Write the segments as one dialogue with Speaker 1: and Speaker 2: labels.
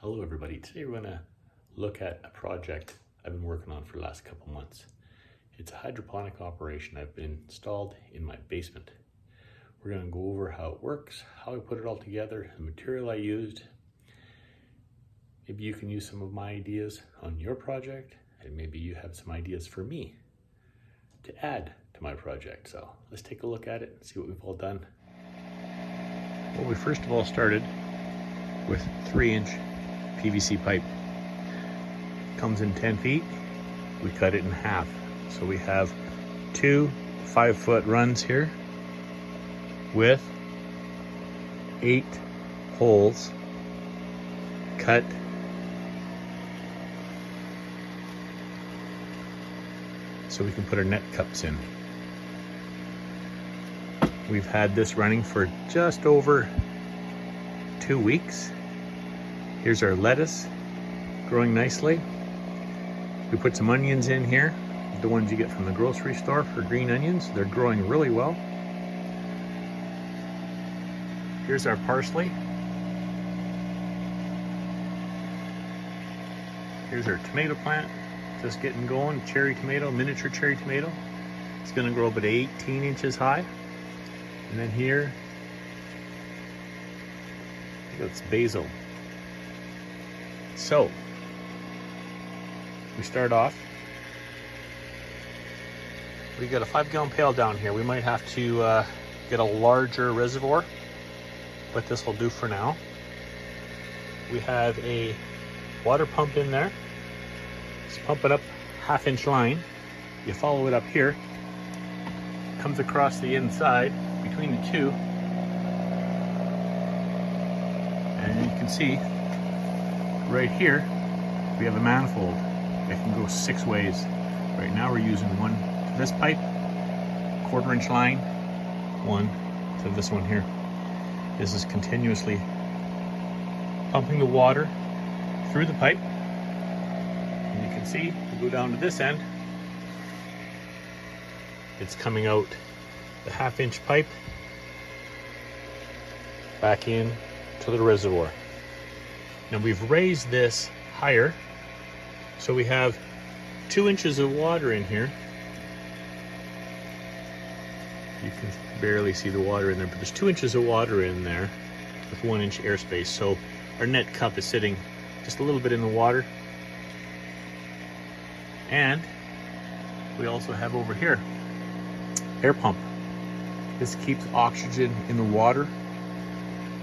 Speaker 1: Hello everybody, today we're going to look at a project I've been working on for the last couple months. It's a hydroponic operation I've been installed in my basement. We're going to go over how it works, how I put it all together, the material I used. Maybe you can use some of my ideas on your project, and maybe you have some ideas for me to add to my project. So let's take a look at it and see what we've all done. Well, we first of all started with 3-inch PVC pipe. Comes in 10 feet. We cut it in half. So we have 2 5-foot runs here with 8 holes cut so we can put our net cups in. We've had this running for just over 2 weeks. Here's our lettuce growing nicely. We put some onions in here, the ones you get from the grocery store for green onions. They're growing really well. Here's our parsley. Here's our tomato plant, just getting going. Cherry tomato, miniature cherry tomato. It's going to grow about 18 inches high. And then here, it's basil. So, we start off. We got a 5-gallon pail down here. We might have to get a larger reservoir, but this will do for now. We have a water pump in there. Let's pump it up 1/2-inch line. You follow it up here. Comes across the inside between the two. And you can see right here, we have a manifold. It can go 6 ways. Right now we're using one to this pipe, 1/4-inch line, one to this one here. This is continuously pumping the water through the pipe. And you can see, we go down to this end, it's coming out the 1/2-inch pipe back in to the reservoir. Now we've raised this higher, so we have 2 inches of water in here. You can barely see the water in there, but there's 2 inches of water in there with 1-inch airspace. So our net cup is sitting just a little bit in the water. And we also have over here, air pump. This keeps oxygen in the water.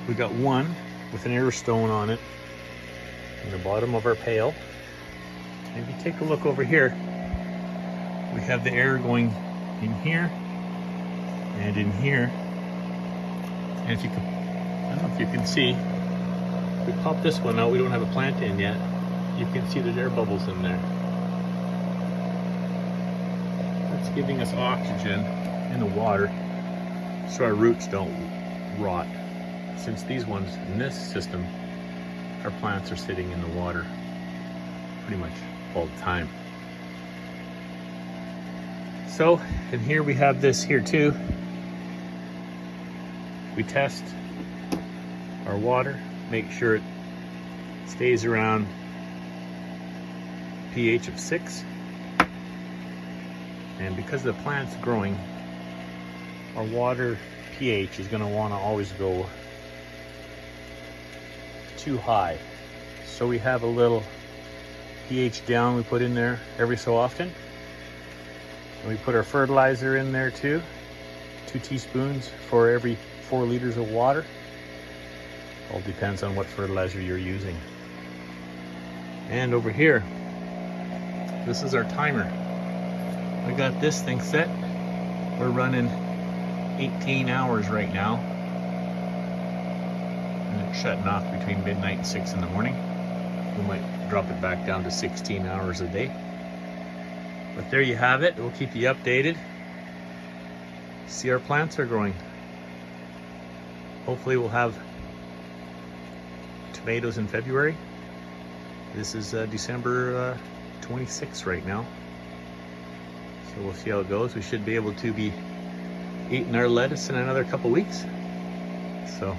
Speaker 1: We got one with an air stone on it in the bottom of our pail. And if you take a look over here, we have the air going in here and in here. And if you can, I don't know if you can see, we pop this one out. We don't have a plant in yet. You can see there's air bubbles in there. That's giving us oxygen in the water so our roots don't rot. Since these ones in this system, our plants are sitting in the water pretty much all the time. So, and here we have this here too. We test our water, make sure it stays around pH of 6. And because the plant's growing, our water pH is going to want to always go too high. So we have a little pH down we put in there every so often. And we put our fertilizer in there too. 2 teaspoons for every 4 liters of water. All depends on what fertilizer you're using. And over here, this is our timer. We got this thing set. We're running 18 hours right now. And it's shutting off between midnight and 6 in the morning. We might drop it back down to 16 hours a day. But there you have it. We'll keep you updated. See, our plants are growing. Hopefully we'll have tomatoes in February. This is December 26th right now. So we'll see how it goes. We should be able to be eating our lettuce in another couple weeks. So,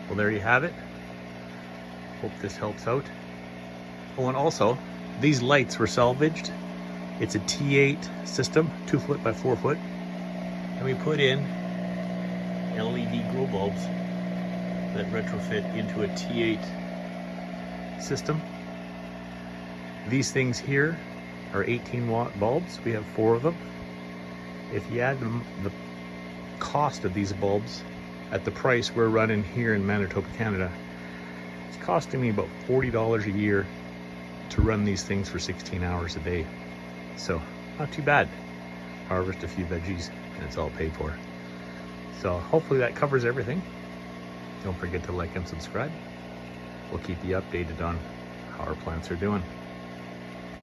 Speaker 1: well, there you have it. Hope this helps out. Oh, and also, these lights were salvaged. It's a T8 system, 2 foot by 4 foot. And we put in LED grow bulbs that retrofit into a T8 system. These things here are 18-watt bulbs. We have 4 of them. If you add the cost of these bulbs at the price we're running here in Manitoba, Canada, it's costing me about $40 a year to run these things for 16 hours a day. So, not too bad. Harvest a few veggies and it's all paid for. So hopefully that covers everything. Don't forget to like and subscribe. We'll keep you updated on how our plants are doing.